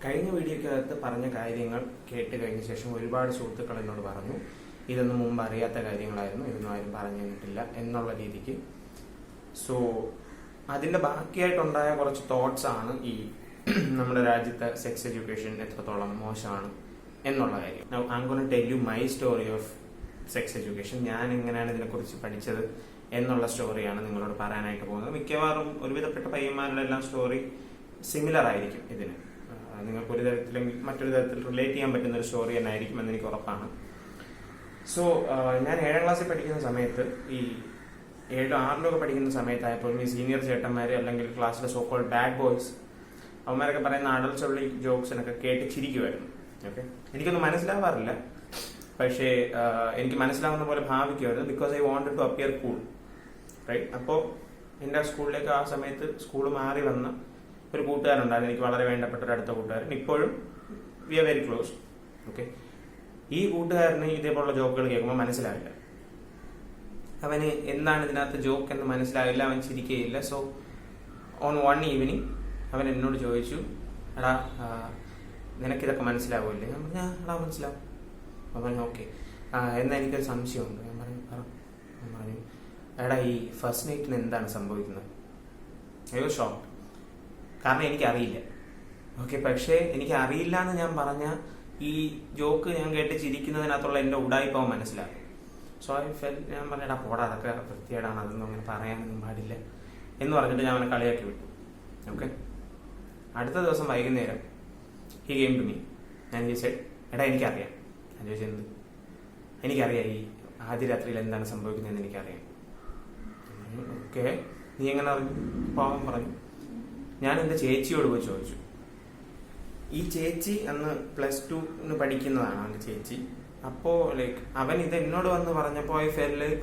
കഴിഞ്ഞ വീഡിയോക്കകത്ത് പറഞ്ഞ കാര്യങ്ങൾ കേട്ട് കഴിഞ്ഞ ശേഷം ഒരുപാട് സുഹൃത്തുക്കൾ എന്നോട് പറഞ്ഞു ഇതൊന്നും മുമ്പ് അറിയാത്ത കാര്യങ്ങളായിരുന്നു, ഇതൊന്നും ആരും പറഞ്ഞു തന്നിട്ടില്ല എന്നുള്ള രീതിക്ക്. സോ അതിൻ്റെ ബാക്കിയായിട്ടുണ്ടായ കുറച്ച് തോട്ട്സ് ആണ് ഈ നമ്മുടെ രാജ്യത്തെ സെക്സ് എഡ്യൂക്കേഷൻ എത്രത്തോളം മോശമാണ് എന്നുള്ള കാര്യം. I am gonna tell you my story of sex education. ഞാൻ എങ്ങനെയാണ് ഇതിനെക്കുറിച്ച് പഠിച്ചത് എന്നുള്ള സ്റ്റോറിയാണ് നിങ്ങളോട് പറയാനായിട്ട് പോകുന്നത്. മിക്കവാറും ഒരുവിധപ്പെട്ട പയ്യന്മാരുടെ എല്ലാം സ്റ്റോറി സിമിലർ ആയിരിക്കും. ഇതിന് നിങ്ങൾക്ക് ഒരു തരത്തിലെങ്കിൽ മറ്റൊരു തരത്തിൽ റിലേറ്റ് ചെയ്യാൻ പറ്റുന്ന ഒരു സ്റ്റോറി തന്നെ ആയിരിക്കും എന്ന് എനിക്ക് ഉറപ്പാണ്. സോ ഞാൻ 7ാം ക്ലാസ്സിൽ പഠിക്കുന്ന സമയത്ത്, ഈ 7, 6 പഠിക്കുന്ന സമയത്തായപ്പോഴും ഈ സീനിയർ ചേട്ടന്മാർ അല്ലെങ്കിൽ ക്ലാസ്സിലെ സോ കോൾഡ് ബാഡ് ബോയ്സ് അവന്മാരൊക്കെ പറയുന്ന അഡൽച്ചൊള്ളി ജോക്സിനൊക്കെ കേട്ട് ചിരിക്കുമായിരുന്നു. ഓക്കെ, എനിക്കൊന്നും മനസ്സിലാവാറില്ല, പക്ഷേ എനിക്ക് മനസ്സിലാവുന്ന പോലെ ഭാവിക്കുമായിരുന്നു. Because I wanted to appear cool, right. അപ്പോൾ എൻ്റെ സ്കൂളിലേക്ക് ആ സമയത്ത് സ്കൂൾ മാറി വന്ന ഒരു കൂട്ടുകാരുണ്ടായിരുന്നു, എനിക്ക് വളരെ വേണ്ടപ്പെട്ട ഒരു അടുത്ത കൂട്ടുകാരൻ. ഇപ്പോഴും we are very close. Okay, ഈ കൂട്ടുകാരന് ഇതേപോലുള്ള ജോക്കുകൾ കേൾക്കുമ്പോൾ മനസ്സിലാവില്ല. അവന് എന്താണ് ഇതിനകത്ത് ജോക്ക് എന്ന് മനസ്സിലാവില്ല, അവൻ ചിരിക്കുകയില്ല. സോ ഓൺ വൺ ഈവനിങ് അവൻ എന്നോട് ചോദിച്ചു, എടാ നിനക്കിതൊക്കെ മനസ്സിലാവുമല്ലേ? ഞാൻ പറഞ്ഞു എടാ മനസ്സിലാവും. അവൻ പറഞ്ഞു ഓക്കെ, എന്നാൽ എനിക്കൊരു സംശയമുണ്ട്. ഞാൻ പറഞ്ഞു എടാ ഈ ഫസ്റ്റ് നൈറ്റിന് എന്താണ് സംഭവിക്കുന്നത്? അയ്യോ ഷോക്ക്, കാരണം എനിക്കറിയില്ല. ഓക്കെ, പക്ഷേ എനിക്ക് അറിയില്ല എന്ന് ഞാൻ പറഞ്ഞ ഈ ജോക്ക് ഞാൻ കേട്ട് ചിരിക്കുന്നതിനകത്തുള്ള എൻ്റെ ഉടായിപ്പവൻ മനസ്സിലാക്കും. സോ ഐ ഫെൽ, ഞാൻ പറഞ്ഞാ പോടാ അതൊക്കെ വൃത്തികേടാണ്, അതൊന്നും അങ്ങനെ പറയാനൊന്നും പാടില്ല എന്ന് പറഞ്ഞിട്ട് ഞാൻ അവനെ കളിയാക്കി വിട്ടു. ഓക്കെ, അടുത്ത ദിവസം വൈകുന്നേരം ഹി ഗെയിം ടു മീ. ഞാൻ ചോദിച്ചേ എടാ എനിക്കറിയാം. ഞാൻ ചോദിച്ചത് എനിക്കറിയാം ഈ ആദ്യ രാത്രിയിൽ എന്താണ് സംഭവിക്കുന്നതെന്ന് എനിക്കറിയാം. ഓക്കെ, നീ എങ്ങനെ അറിഞ്ഞു? പാവം പറഞ്ഞു, ഞാൻ എൻ്റെ ചേച്ചിയോട് പോയി ചോദിച്ചു. ഈ ചേച്ചി അന്ന് +2 പഠിക്കുന്നതാണ് അവൻ്റെ ചേച്ചി. അപ്പോൾ ലൈക്ക് അവൻ ഇത് എന്നോട് വന്ന് പറഞ്ഞപ്പോൾ I felt like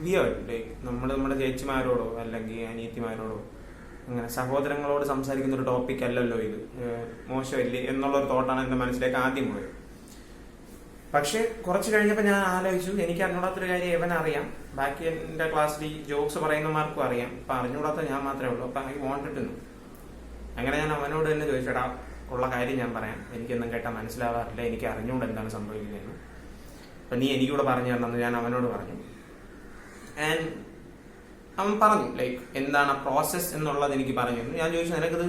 weird. Like നമ്മുടെ ചേച്ചിമാരോടോ അല്ലെങ്കിൽ അനിയത്തിമാരോടോ അങ്ങനെ സഹോദരങ്ങളോട് സംസാരിക്കുന്ന ഒരു ടോപ്പിക് അല്ലല്ലോ ഇത്, മോശമല്ലേ എന്നുള്ളൊരു തോട്ടാണ് എൻ്റെ മനസ്സിലേക്ക് ആദ്യം പോയത്. പക്ഷെ കുറച്ച് കഴിഞ്ഞപ്പോൾ ഞാൻ ആലോചിച്ചു, എനിക്ക് അറിഞ്ഞൂടാത്തൊരു കാര്യം ഇവനറിയാം, ബാക്കി എൻ്റെ ക്ലാസ്സിൽ ഈ ജോക്സ് പറയുന്നമാർക്കും അറിയാം, അപ്പം അറിഞ്ഞൂടാത്ത ഞാൻ മാത്രമേ ഉള്ളൂ. അപ്പം ഐ വാണ്ടഡ് ടു നോ. അങ്ങനെ ഞാൻ അവനോട് തന്നെ ചോദിച്ചടാ ഉള്ള കാര്യം ഞാൻ പറയാം, എനിക്കൊന്നും കേട്ടാൽ മനസ്സിലാവാറില്ല, എനിക്ക് അറിഞ്ഞുകൊണ്ട് എന്താണ് സംഭവിക്കുന്നതെന്ന്. അപ്പം നീ എനിക്കൂടെ പറഞ്ഞു തരണമെന്ന് ഞാൻ അവനോട് പറഞ്ഞു. ആൻഡ് അവൻ പറഞ്ഞു ലൈക്ക് എന്താണ് ആ പ്രോസസ്സ് എന്നുള്ളത് എനിക്ക് പറഞ്ഞു. ഞാൻ ചോദിച്ചു നിനക്കത്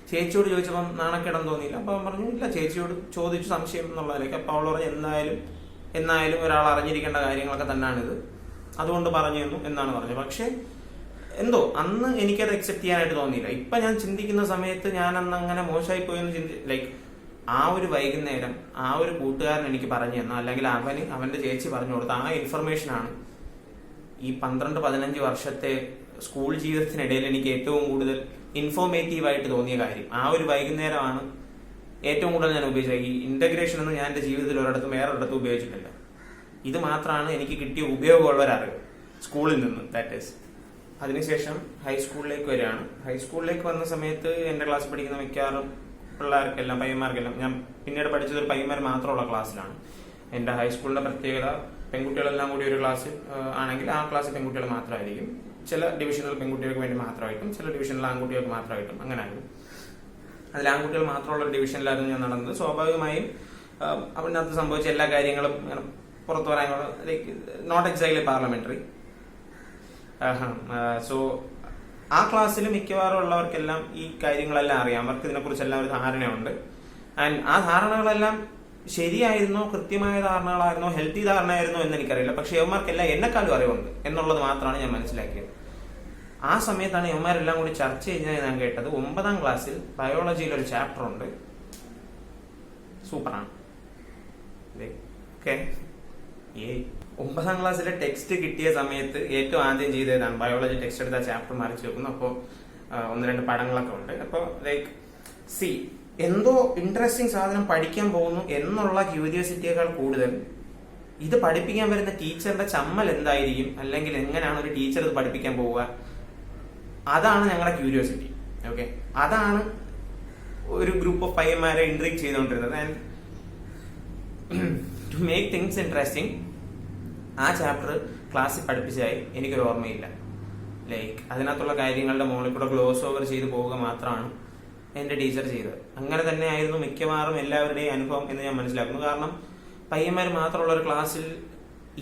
ചേച്ചിയോട് ചോദിച്ചപ്പം നാണക്കേടം തോന്നിയില്ല? അപ്പോൾ അവൻ പറഞ്ഞു ഇല്ല, ചേച്ചിയോട് ചോദിച്ചു സംശയം എന്നുള്ളതിലേക്ക്. അപ്പോൾ അവൾ പറഞ്ഞു എന്നായാലും ഒരാൾ അറിഞ്ഞിരിക്കേണ്ട കാര്യങ്ങളൊക്കെ തന്നെയാണിത്, അതുകൊണ്ട് പറഞ്ഞു തന്നു എന്നാണ് പറഞ്ഞത്. പക്ഷെ എന്തോ അന്ന് എനിക്കത് അക്സെപ്റ്റ് ചെയ്യാനായിട്ട് തോന്നിയില്ല. ഇപ്പം ഞാൻ ചിന്തിക്കുന്ന സമയത്ത് ഞാൻ അന്ന് അങ്ങനെ മോശമായി പോയെന്ന് ലൈക്ക് ആ ഒരു വൈകുന്നേരം ആ ഒരു കൂട്ടുകാരൻ എനിക്ക് പറഞ്ഞു തന്നു, അല്ലെങ്കിൽ അവൻ്റെ ചേച്ചി പറഞ്ഞു കൊടുത്ത ആ ഇൻഫർമേഷനാണ് ഈ 12-15 വർഷത്തെ സ്കൂൾ ജീവിതത്തിനിടയിൽ എനിക്ക് ഏറ്റവും കൂടുതൽ ഇൻഫോർമേറ്റീവായിട്ട് തോന്നിയ കാര്യം. ആ ഒരു വൈകുന്നേരമാണ് ഏറ്റവും കൂടുതൽ ഞാൻ ഉപയോഗിച്ചത്. ഈ ഇന്റഗ്രേഷൻ ഒന്നും ഞാൻ എൻ്റെ ജീവിതത്തിൽ ഒരിടത്തും വേറൊരിടത്തും ഉപയോഗിച്ചിട്ടില്ല. ഇത് മാത്രമാണ് എനിക്ക് കിട്ടിയ ഉപയോഗമുള്ള ഒരറിവ് സ്കൂളിൽ നിന്ന്. ദാറ്റ് ഈസ് അതിനുശേഷം ഹൈസ്കൂളിലേക്ക് വരികയാണ്. ഹൈസ്കൂളിലേക്ക് വന്ന സമയത്ത് എൻ്റെ ക്ലാസ്സിൽ പഠിക്കുന്ന മിക്കവാറും പിള്ളേർക്കെല്ലാം പയ്യന്മാർക്കെല്ലാം, ഞാൻ പിന്നീട് പഠിച്ചത് ഒരു പയ്യന്മാർ മാത്രമുള്ള ക്ലാസ്സിലാണ്. എൻ്റെ ഹൈസ്കൂളിൻ്റെ പ്രത്യേകത പെൺകുട്ടികളെല്ലാം കൂടി ഒരു ക്ലാസ് ആണെങ്കിൽ ആ ക്ലാസ്സിൽ പെൺകുട്ടികൾ മാത്രമായിരിക്കും. ചില ഡിവിഷനിൽ പെൺകുട്ടികൾക്ക് വേണ്ടി മാത്രമായിട്ടും ചില ഡിവിഷനിൽ ആൺകുട്ടികൾക്ക് മാത്രമായിട്ടും അങ്ങനെയായിരുന്നു. അതിൽ ആൺകുട്ടികൾ മാത്രമുള്ള ഒരു ഡിവിഷനിലായിരുന്നു ഞാൻ നടന്നത്. സ്വാഭാവികമായും അതിനകത്ത് സംഭവിച്ച എല്ലാ കാര്യങ്ങളും പുറത്തു പറയാനുള്ള like not exactly parliamentary. So ആ ക്ലാസ്സിൽ മിക്കവാറും ഉള്ളവർക്കെല്ലാം ഈ കാര്യങ്ങളെല്ലാം അറിയാം, അവർക്ക് ഇതിനെക്കുറിച്ചെല്ലാം ഒരു ധാരണയുണ്ട്. ആൻഡ് ആ ധാരണകളെല്ലാം ശരിയായിരുന്നോ, കൃത്യമായ ധാരണകളായിരുന്നോ, ഹെൽത്തി ധാരണയായിരുന്നോ എന്ന് എനിക്കറിയില്ല. പക്ഷെ യവന്മാർക്കെല്ലാം എന്നെക്കാളും അറിവുണ്ട് എന്നുള്ളത് മാത്രമാണ് ഞാൻ മനസ്സിലാക്കിയത്. ആ സമയത്താണ് യവന്മാരെല്ലാം കൂടി ചർച്ച ചെയ്യുന്നത് ഞാൻ കേട്ടത്. 9ാം ക്ലാസ്സിൽ ബയോളജിയിൽ ഒരു ചാപ്റ്റർ ഉണ്ട്, സൂപ്പറാണ്. ഓക്കെ, 9ാം ക്ലാസ്സിലെ ടെക്സ്റ്റ് കിട്ടിയ സമയത്ത് ഏറ്റവും ആദ്യം ചെയ്തതാണ് ബയോളജി ടെക്സ്റ്റ് എടുത്ത ചാപ്റ്റർ മറിച്ച് വെക്കുന്നു. അപ്പോൾ 1-2 പടങ്ങളൊക്കെ ഉണ്ട്. അപ്പോൾ ലൈക്ക് എന്തോ ഇൻട്രസ്റ്റിംഗ് സാധനം പഠിക്കാൻ പോകുന്നു എന്നുള്ള ക്യൂരിയോസിറ്റിയേക്കാൾ കൂടുതൽ ഇത് പഠിപ്പിക്കാൻ വരുന്ന ടീച്ചറുടെ ചമ്മൽ എന്തായിരിക്കും, അല്ലെങ്കിൽ എങ്ങനെയാണ് ഒരു ടീച്ചർ ഇത് പഠിപ്പിക്കാൻ പോവുക, അതാണ് ഞങ്ങളുടെ ക്യൂരിയോസിറ്റി. ഓക്കെ, അതാണ് ഒരു ഗ്രൂപ്പ് ഓഫ് പയ്യന്മാരെ ഇൻട്രീഗ് ചെയ്തുകൊണ്ടിരുന്നത്. And to make things interesting ആ ചാപ്റ്റർ ക്ലാസ്സിൽ പഠിപ്പിച്ചതായി എനിക്കൊരു ഓർമ്മയില്ല. ലൈക്ക് അതിനകത്തുള്ള കാര്യങ്ങളുടെ മുകളിൽ കൂടെ ഗ്ലോസ് ഓവർ ചെയ്ത് പോവുക മാത്രമാണ് എൻ്റെ ടീച്ചർ ചെയ്തത്. അങ്ങനെ തന്നെയായിരുന്നു മിക്കവാറും എല്ലാവരുടെയും അനുഭവം എന്ന് ഞാൻ മനസ്സിലാക്കുന്നു. കാരണം പയ്യന്മാർ മാത്രമുള്ള ഒരു ക്ലാസ്സിൽ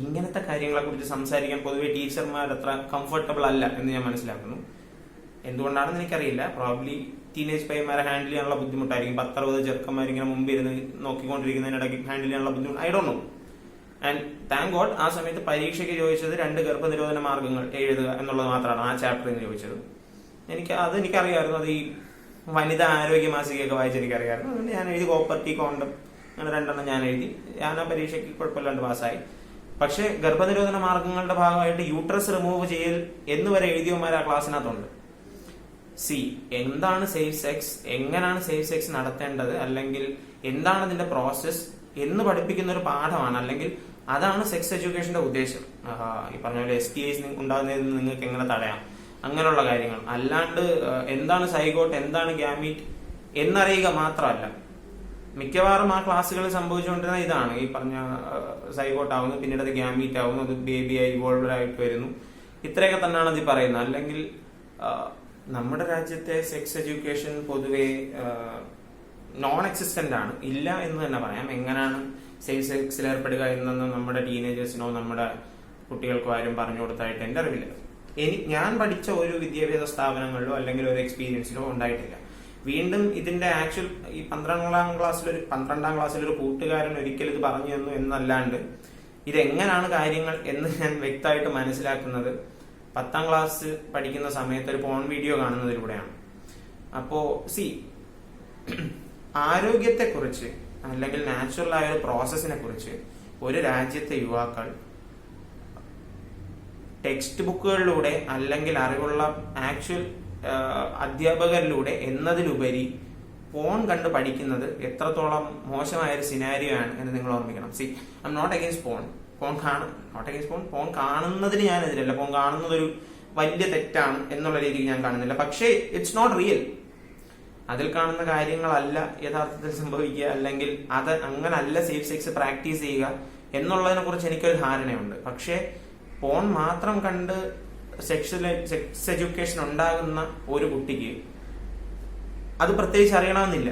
ഇങ്ങനത്തെ കാര്യങ്ങളെ കുറിച്ച് സംസാരിക്കാൻ പൊതുവെ ടീച്ചർമാർ അത്ര കംഫർട്ടബിൾ അല്ല എന്ന് ഞാൻ മനസ്സിലാക്കുന്നു. എന്തുകൊണ്ടാണെന്ന് എനിക്കറിയില്ല. പ്രോബ്ലി ടീനേജ് പയ്യന്മാരെ ഹാൻഡിൽ ചെയ്യാനുള്ള ബുദ്ധിമുട്ടായിരിക്കും. 10-60 ചെറുക്കന്മാർ ഇങ്ങനെ മുമ്പിൽ ഇരുന്ന് നോക്കിക്കൊണ്ടിരിക്കുന്നതിനിടയ്ക്ക് ഹാൻഡിൽ ചെയ്യാനുള്ള ബുദ്ധിമുട്ട്, I don't know. And thank God ആ സമയത്ത് പരീക്ഷയ്ക്ക് ചോദിച്ചത് 2 ഗർഭനിരോധന മാർഗങ്ങൾ എഴുതുക എന്നുള്ളത് മാത്രമാണ് ആ ചാപ്റ്ററിൽ നിന്ന് ചോദിച്ചത്. എനിക്കറിയാമായിരുന്നു. അത് ഈ വനിതാ ആരോഗ്യ മാസികയൊക്കെ വായിച്ചെനിക്കറിയാമായിരുന്നു. അതുകൊണ്ട് ഞാൻ എഴുതി കോപ്പർട്ടി, കോണ്ടം, അങ്ങനെ 2 ഞാൻ എഴുതി. ഞാൻ ആ പരീക്ഷയ്ക്ക് കുഴപ്പമില്ലാണ്ട് പാസ്സായി. പക്ഷെ ഗർഭനിരോധന മാർഗങ്ങളുടെ ഭാഗമായിട്ട് യൂട്രസ് റിമൂവ് ചെയ്യൽ എന്ന് വരെ എഴുതിയവന്മാർ ആ ക്ലാസ്സിനകത്തുണ്ട്. എന്താണ് സേഫ് സെക്സ്, എങ്ങനെയാണ് സേഫ് സെക്സ് നടത്തേണ്ടത്, അല്ലെങ്കിൽ എന്താണ് ഇതിന്റെ പ്രോസസ് എന്ന് പഠിപ്പിക്കുന്ന ഒരു പാഠമാണ്. അല്ലെങ്കിൽ അതാണ് സെക്സ് എഡ്യൂക്കേഷന്റെ ഉദ്ദേശം. ഈ പറഞ്ഞ പോലെ STIs ഉണ്ടാകുന്നതിൽ നിന്ന് നിങ്ങൾക്ക് എങ്ങനെ തടയാം, അങ്ങനെയുള്ള കാര്യങ്ങൾ. അല്ലാണ്ട് എന്താണ് സൈഗോട്ട്, എന്താണ് ഗ്യാമീറ്റ് എന്നറിയുക മാത്രമല്ല. മിക്കവാറും ആ ക്ലാസ്സുകളിൽ സംഭവിച്ചുകൊണ്ടിരുന്ന ഇതാണ്. ഈ പറഞ്ഞ സൈഗോട്ട് ആവുന്നു, പിന്നീട് അത് ഗ്യാമീറ്റ് ആവുന്നു, അത് ബേബിയായി ഇവോൾവർ ആയിട്ട് വരുന്നു. ഇത്രയൊക്കെ തന്നെയാണ് അത് പറയുന്നത്. അല്ലെങ്കിൽ നമ്മുടെ രാജ്യത്തെ സെക്സ് എഡ്യൂക്കേഷൻ പൊതുവെ നോൺ എക്സിസ്റ്റന്റ് ആണ്, ഇല്ല എന്ന് തന്നെ പറയാം. എങ്ങനെയാണ് സേഫ് സെക്സിൽ ഏർപ്പെടുക എന്നൊന്നും നമ്മുടെ ടീനേജേഴ്സിനോ നമ്മുടെ കുട്ടികൾക്കോ ആരും പറഞ്ഞു കൊടുത്തായിട്ട് എൻ്റെ അറിവില്ല. ഞാൻ പഠിച്ച ഒരു വിദ്യാഭ്യാസ സ്ഥാപനങ്ങളിലോ അല്ലെങ്കിൽ ഒരു എക്സ്പീരിയൻസിലോ ഉണ്ടായിട്ടില്ല. വീണ്ടും ഇതിന്റെ ആക്ച്വൽ ഈ 12ാം ക്ലാസ്സിലൊരു കൂട്ടുകാരൻ ഒരിക്കലും ഇത് പറഞ്ഞു തന്നു എന്നല്ലാണ്ട് ഇതെങ്ങനെയാണ് കാര്യങ്ങൾ എന്ന് ഞാൻ വ്യക്തമായിട്ട് മനസ്സിലാക്കുന്നത് 10ാം ക്ലാസ് പഠിക്കുന്ന സമയത്ത് ഒരു പോൺ വീഡിയോ കാണുന്നതിലൂടെയാണ്. അപ്പോ ആരോഗ്യത്തെക്കുറിച്ച് അല്ലെങ്കിൽ നാച്ചുറൽ ആയ ഒരു പ്രോസസ്സിനെ കുറിച്ച് ഒരു രാജ്യത്തെ യുവാക്കൾ ടെക്സ്റ്റ് ബുക്കുകളിലൂടെ അല്ലെങ്കിൽ അറിവുള്ള ആക്ച്വൽ അധ്യാപകരിലൂടെ എന്നതിലുപരി ഫോൺ കണ്ട് പഠിക്കുന്നത് എത്രത്തോളം മോശമായ ഒരു സിനാരിയോ ആണ് എന്ന് നിങ്ങൾ ഓർമ്മിക്കണം. I am not against phone കാണുന്നതിന് ഞാൻ എതിരല്ല. ഫോൺ കാണുന്നത് ഒരു വലിയ തെറ്റാണ് എന്നുള്ള രീതിയിൽ ഞാൻ കാണുന്നില്ല. പക്ഷേ ഇറ്റ്സ് നോട്ട് റിയൽ. അതിൽ കാണുന്ന കാര്യങ്ങളല്ല യഥാർത്ഥത്തിൽ സംഭവിക്കുക, അല്ലെങ്കിൽ അത് അങ്ങനല്ല സേഫ് സെക്സ് പ്രാക്ടീസ് ചെയ്യുക എന്നുള്ളതിനെ കുറിച്ച് എനിക്കൊരു ധാരണയുണ്ട്. പക്ഷേ ഫോൺ മാത്രം കണ്ട് സെക്സ് എഡ്യൂക്കേഷൻ ഉണ്ടാകുന്ന ഒരു കുട്ടിക്ക് അത് പ്രത്യേകിച്ച് അറിയണമെന്നില്ല.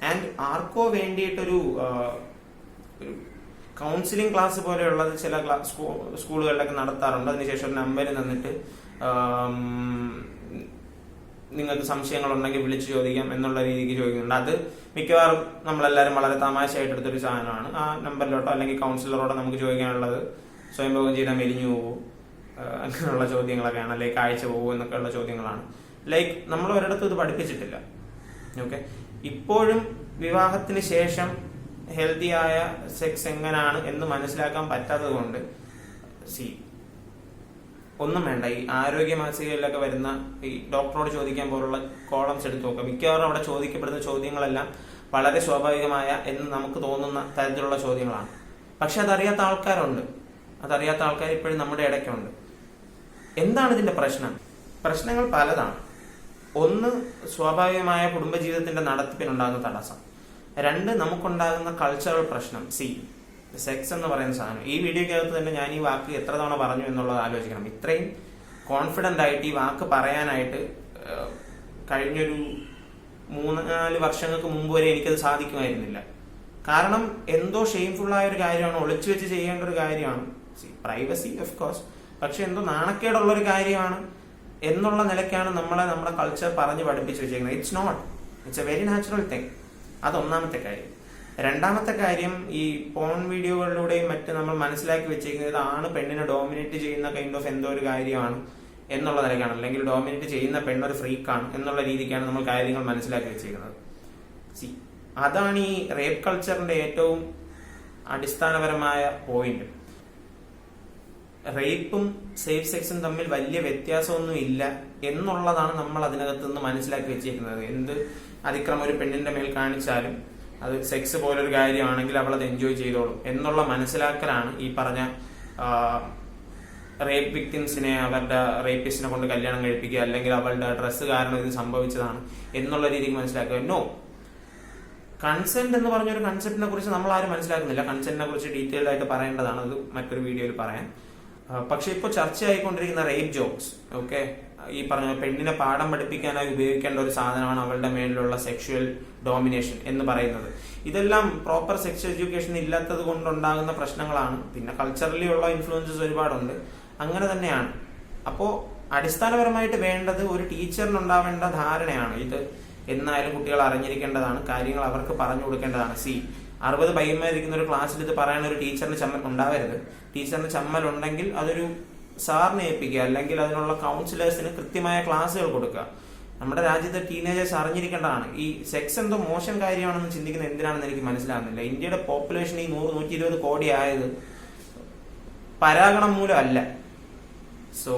ആൻഡ് ആർക്കോ വേണ്ടിയിട്ടൊരു കൗൺസിലിംഗ് ക്ലാസ് പോലെയുള്ളത് ചില സ്കൂളുകളിലൊക്കെ നടത്താറുണ്ട്. അതിനുശേഷം ഒരു നമ്പർ തന്നിട്ട് നിങ്ങൾക്ക് സംശയങ്ങളുണ്ടെങ്കിൽ വിളിച്ചു ചോദിക്കാം എന്നുള്ള രീതിക്ക് ചോദിക്കുന്നുണ്ട്. അത് മിക്കവാറും നമ്മളെല്ലാവരും വളരെ തമാശയായിട്ട് എടുത്തൊരു സാധനമാണ്. ആ നമ്പറിലോട്ടോ അല്ലെങ്കിൽ കൗൺസിലറോട്ടോ നമുക്ക് ചോദിക്കാനുള്ളത് സ്വയംഭോഗം ചെയ്താൽ മെലിഞ്ഞു പോകും, അങ്ങനെയുള്ള ചോദ്യങ്ങളൊക്കെയാണ്. അല്ലെങ്കിൽ കാഴ്ച പോകും എന്നൊക്കെയുള്ള ചോദ്യങ്ങളാണ്. നമ്മൾ ഒരിടത്തും ഇത് പഠിപ്പിച്ചിട്ടില്ല. ഓക്കെ, ഇപ്പോഴും വിവാഹത്തിന് ശേഷം ഹെൽത്തി ആയ സെക്സ് എങ്ങനെയാണ് എന്ന് മനസ്സിലാക്കാൻ പറ്റാത്തത് കൊണ്ട് ഒന്നും വേണ്ട. ഈ ആരോഗ്യ മാസികയിലൊക്കെ വരുന്ന ഈ ഡോക്ടറോട് ചോദിക്കാൻ പോലുള്ള കോളംസ് എടുത്തു നോക്കാം. മിക്കവാറും അവിടെ ചോദിക്കപ്പെടുന്ന ചോദ്യങ്ങളെല്ലാം വളരെ സ്വാഭാവികമായ എന്ന് നമുക്ക് തോന്നുന്ന തരത്തിലുള്ള ചോദ്യങ്ങളാണ്. പക്ഷെ അതറിയാത്ത ആൾക്കാരുണ്ട്. അതറിയാത്ത ആൾക്കാർ ഇപ്പോഴും നമ്മുടെ ഇടയ്ക്കുണ്ട്. എന്താണ് ഇതിന്റെ പ്രശ്നങ്ങൾ പലതാണ്. ഒന്ന്, സ്വാഭാവികമായ കുടുംബജീവിതത്തിന്റെ നടത്തിപ്പിനുണ്ടാകുന്ന തടസ്സം. 2, നമുക്കുണ്ടാകുന്ന കൾച്ചറൽ പ്രശ്നം. സെക്സ് എന്ന് പറയുന്ന സാധനം. ഈ വീഡിയോക്കകത്ത് തന്നെ ഞാൻ ഈ വാക്ക് എത്ര തവണ പറഞ്ഞു എന്നുള്ളത് ആലോചിക്കണം. ഇത്രയും കോൺഫിഡന്റ് ആയിട്ട് ഈ വാക്ക് പറയാനായിട്ട് കഴിഞ്ഞൊരു 3-4 വർഷങ്ങൾക്ക് മുമ്പ് വരെ എനിക്കത് സാധിക്കുമായിരുന്നില്ല. കാരണം എന്തോ ഷെയിംഫുള്ളായ ഒരു കാര്യമാണ്, ഒളിച്ചു വെച്ച് ചെയ്യേണ്ട ഒരു കാര്യമാണ്. പ്രൈവസി ഓഫ് കോഴ്സ്, പക്ഷെ എന്തോ നാണക്കേടുള്ള ഒരു കാര്യമാണ് എന്നുള്ള നിലയ്ക്കാണ് നമ്മുടെ കൾച്ചർ പറഞ്ഞ് പഠിപ്പിച്ചു വെച്ചിരിക്കുന്നത്. It's not, it's a very natural thing. അതൊന്നാമത്തെ കാര്യം. 2ാമത്തെ കാര്യം, ഈ പോൺ വീഡിയോകളിലൂടെയും മറ്റ് നമ്മൾ മനസ്സിലാക്കി വെച്ചിരിക്കുന്നത് ആണ് പെണ്ണിനെ ഡോമിനേറ്റ് ചെയ്യുന്ന കൈൻഡ് ഓഫ് എന്തോ ഒരു കാര്യമാണ് എന്നുള്ള നിലയ്ക്കാണ്. അല്ലെങ്കിൽ ഡോമിനേറ്റ് ചെയ്യുന്ന പെണ്ണൊരു ഫ്രീക്കാണ് എന്നുള്ള രീതിക്കാണ് നമ്മൾ കാര്യങ്ങൾ മനസ്സിലാക്കി വെച്ചിരിക്കുന്നത്. അതാണ് ഈ റേപ്പ് കൾച്ചറിന്റെ ഏറ്റവും അടിസ്ഥാനപരമായ പോയിന്റ്. റേപ്പും സേഫ് സെക്സും തമ്മിൽ വലിയ വ്യത്യാസമൊന്നും ഇല്ല എന്നുള്ളതാണ് നമ്മൾ അതിനകത്ത് നിന്ന് മനസ്സിലാക്കി വെച്ചിരിക്കുന്നത്. എന്ത് അതിക്രമം ഒരു പെണ്ണിന്റെ മേൽ കാണിച്ചാലും അത് സെക്സ് പോലൊരു കാര്യമാണെങ്കിൽ അവൾ അത് എൻജോയ് ചെയ്തോളും എന്നുള്ള മനസ്സിലാക്കലാണ് ഈ പറഞ്ഞ റേപ്പ് വിക്ടിംസിനെ അവരുടെ റേപ്പിസ്റ്റിനെ കൊണ്ട് കല്യാണം കഴിപ്പിക്കുക, അല്ലെങ്കിൽ അവളുടെ ഡ്രസ്സ് കാരണം ഇത് സംഭവിച്ചതാണ് എന്നുള്ള രീതിക്ക് മനസ്സിലാക്കുക. നോ, കൺസെന്റ് എന്ന് പറഞ്ഞൊരു കൺസെപ്റ്റിനെ കുറിച്ച് നമ്മൾ ആരും മനസ്സിലാക്കുന്നില്ല. കൺസെന്റിനെ കുറിച്ച് ഡീറ്റെയിൽഡ് ആയിട്ട് പറയേണ്ടതാണ്, അത് മറ്റൊരു വീഡിയോയിൽ പറയാം. പക്ഷെ ഇപ്പോൾ ചർച്ചയായിക്കൊണ്ടിരിക്കുന്ന റേപ്പ് ജോക്സ്, ഓക്കെ, ഈ പറഞ്ഞ പെണ്ണിനെ പാഠം പഠിപ്പിക്കാനായി ഉപയോഗിക്കേണ്ട ഒരു സാധനമാണ് അവളുടെ മേലിലുള്ള സെക്ഷുവൽ ഡോമിനേഷൻ എന്ന് പറയുന്നത്. ഇതെല്ലാം പ്രോപ്പർ സെക്സ് എഡ്യൂക്കേഷൻ ഇല്ലാത്തത് കൊണ്ടുണ്ടാകുന്ന പ്രശ്നങ്ങളാണ്. പിന്നെ കൾച്ചറലി ഉള്ള ഇൻഫ്ലുവൻസസ് ഒരുപാടുണ്ട്. അങ്ങനെ തന്നെയാണ്. അപ്പോൾ അടിസ്ഥാനപരമായിട്ട് വേണ്ടത് ഒരു ടീച്ചറിനുണ്ടാവേണ്ട ധാരണയാണ്. ഇത് എന്നാലും കുട്ടികൾ അറിഞ്ഞിരിക്കേണ്ടതാണ്, കാര്യങ്ങൾ അവർക്ക് പറഞ്ഞു കൊടുക്കേണ്ടതാണ്. 60 പയ്യന്മാരിക്കുന്ന ഒരു ക്ലാസ്സിൽ ഇത് പറയാൻ ഒരു ടീച്ചറിന് ചമ്മൽ ഉണ്ടാവരുത്. ടീച്ചറിന് ചമ്മലുണ്ടെങ്കിൽ അതൊരു സാറിനെ ഏൽപ്പിക്കുക, അല്ലെങ്കിൽ അതിനുള്ള കൗൺസിലേഴ്സിന് കൃത്യമായ ക്ലാസ്സുകൾ കൊടുക്കുക. നമ്മുടെ രാജ്യത്തെ ടീനേജേഴ്സ് അറിഞ്ഞിരിക്കേണ്ടതാണ്. ഈ സെക്സ് എന്തോ മോശം കാര്യമാണെന്ന് ചിന്തിക്കുന്നത് എന്തിനാണെന്ന് എനിക്ക് മനസ്സിലാകുന്നില്ല. ഇന്ത്യയുടെ പോപ്പുലേഷൻ ഈ 100-120 കോടി ആയത് പരാഗണം മൂലമല്ല. So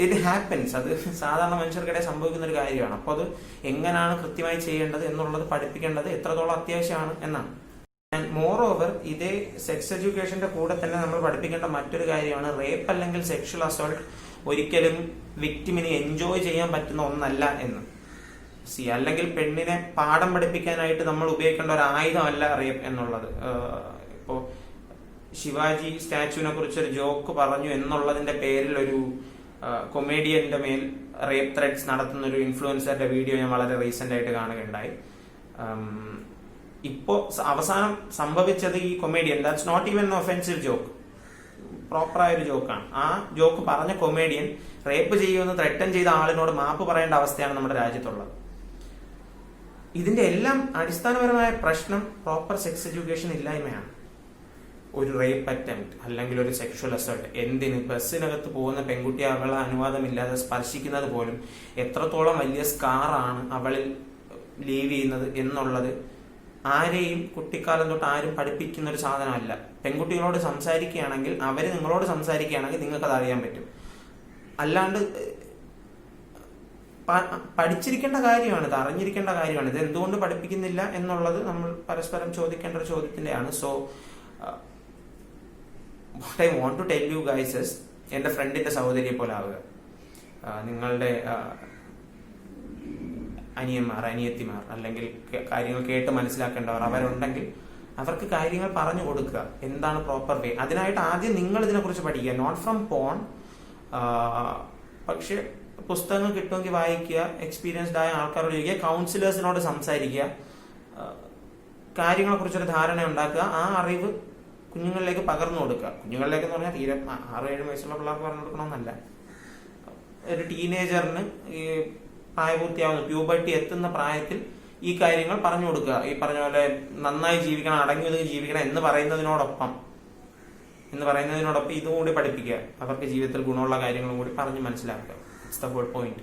it happens. അത് സാധാരണ മനുഷ്യർക്കിടെ സംഭവിക്കുന്ന ഒരു കാര്യമാണ്. അപ്പോൾ അത് എങ്ങനെയാണ് കൃത്യമായി ചെയ്യേണ്ടത് എന്നുള്ളത് പഠിപ്പിക്കേണ്ടത് എത്രത്തോളം അത്യാവശ്യമാണ് എന്നാണ്. ആൻഡ് മോർ ഓവർ, ഇതേ സെക്സ് എഡ്യൂക്കേഷന്റെ കൂടെ തന്നെ നമ്മൾ പഠിപ്പിക്കേണ്ട മറ്റൊരു കാര്യമാണ് റേപ്പ് അല്ലെങ്കിൽ സെക്ഷൽ അസോൾട്ട് ഒരിക്കലും വിക്ടിമിന് എൻജോയ് ചെയ്യാൻ പറ്റുന്ന ഒന്നല്ല എന്ന്. അല്ലെങ്കിൽ പെണ്ണിനെ പാഠം പഠിപ്പിക്കാനായിട്ട് നമ്മൾ ഉപയോഗിക്കേണ്ട ഒരു ആയുധമല്ല റേപ്പ് എന്നുള്ളത്. ഇപ്പോ ശിവാജി സ്റ്റാച്യുവിനെ കുറിച്ചൊരു ജോക്ക് പറഞ്ഞു എന്നുള്ളതിന്റെ പേരിൽ ഒരു കൊമേഡിയന്റെ മേൽ റേപ്പ് ത്രെഡ്സ് നടത്തുന്ന ഒരു ഇൻഫ്ലുവൻസറുടെ വീഡിയോ ഞാൻ വളരെ റീസെന്റ് ആയിട്ട് കാണുകയുണ്ടായി. ഇപ്പോ അവസാനം സംഭവിച്ചത് ഈ comedian, that's not even offensive joke, പ്രോപ്പറായ ഒരു ജോക്കാണ്. ആ ജോക്ക് പറഞ്ഞ കൊമേഡിയൻ റേപ്പ് ചെയ്യുമെന്ന് ത്രെറ്റൻ ചെയ്ത ആളിനോട് മാപ്പ് പറയേണ്ട അവസ്ഥയാണ് നമ്മുടെ രാജ്യത്തുള്ളത്. ഇതിന്റെ എല്ലാം അടിസ്ഥാനപരമായ പ്രശ്നം പ്രോപ്പർ സെക്സ് എഡ്യൂക്കേഷൻ ഇല്ലായ്മയാണ്. ഒരു റേപ്പ് അറ്റംപ്റ്റ് അല്ലെങ്കിൽ ഒരു സെക്ഷൽ അസോൾട്ട്, എന്തിന് ബസ്സിനകത്ത് പോകുന്ന പെൺകുട്ടി അവളെ അനുവാദമില്ലാതെ സ്പർശിക്കുന്നത് പോലും എത്രത്തോളം വലിയ സ്കാറാണ് അവളിൽ ലീവ് ചെയ്യുന്നത് എന്നുള്ളത് ആരെയും കുട്ടിക്കാലം തൊട്ട് ആരും പഠിപ്പിക്കുന്ന ഒരു സാധനമല്ല. പെൺകുട്ടികളോട് സംസാരിക്കുകയാണെങ്കിൽ, അവര് നിങ്ങളോട് സംസാരിക്കുകയാണെങ്കിൽ നിങ്ങൾക്കത് അറിയാൻ പറ്റും. അല്ലാണ്ട് പഠിച്ചിരിക്കേണ്ട കാര്യമാണ്, ഇത് അറിഞ്ഞിരിക്കേണ്ട കാര്യമാണ്. ഇത് എന്തുകൊണ്ട് പഠിപ്പിക്കുന്നില്ല എന്നുള്ളത് നമ്മൾ പരസ്പരം ചോദിക്കേണ്ട ഒരു ചോദ്യത്തിന്റെയാണ്. So what I want to tell you guys is, എന്റെ ഫ്രണ്ടിന്റെ സഹോദരിയെ പോലെ ആവുക. നിങ്ങളുടെ അനിയന്മാർ, അനിയത്തിമാർ, അല്ലെങ്കിൽ കാര്യങ്ങൾ കേട്ട് മനസ്സിലാക്കേണ്ടവർ അവരുണ്ടെങ്കിൽ അവർക്ക് കാര്യങ്ങൾ പറഞ്ഞു കൊടുക്കുക. എന്താണ് പ്രോപ്പർ വേ? അതിനായിട്ട് ആദ്യം നിങ്ങൾ ഇതിനെക്കുറിച്ച് പഠിക്കുക, നോട്ട് ഫ്രം പോൺ. പക്ഷെ പുസ്തകങ്ങൾ കിട്ടുമെങ്കിൽ വായിക്കുക, എക്സ്പീരിയൻസ്ഡ് ആയ ആൾക്കാരോട് ചോദിക്കുക, കൗൺസിലേഴ്സിനോട് സംസാരിക്കുക, കാര്യങ്ങളെ കുറിച്ചൊരു ധാരണ ഉണ്ടാക്കുക, ആ അറിവ് കുഞ്ഞുങ്ങളിലേക്ക് പകർന്നു കൊടുക്കുക. കുഞ്ഞുങ്ങളിലേക്ക് എന്ന് പറഞ്ഞാൽ തീരെ 6-7 വയസ്സുള്ള പിള്ളേർക്ക് പറഞ്ഞു കൊടുക്കണമെന്നല്ല. ഒരു ടീനേജറിന് ഈ പ്രായപൂർത്തിയാവുന്ന പ്യൂബർട്ടി എത്തുന്ന പ്രായത്തിൽ ഈ കാര്യങ്ങൾ പറഞ്ഞു കൊടുക്കുക. ഈ പറഞ്ഞ പോലെ നന്നായി ജീവിക്കണം, അടങ്ങി ഒതുങ്ങി ജീവിക്കണം എന്ന് പറയുന്നതിനോടൊപ്പം ഇതും കൂടി പഠിപ്പിക്കുക. അവർക്ക് ജീവിതത്തിൽ ഗുണമുള്ള കാര്യങ്ങളും കൂടി പറഞ്ഞ് മനസ്സിലാക്കുക. It's the whole point.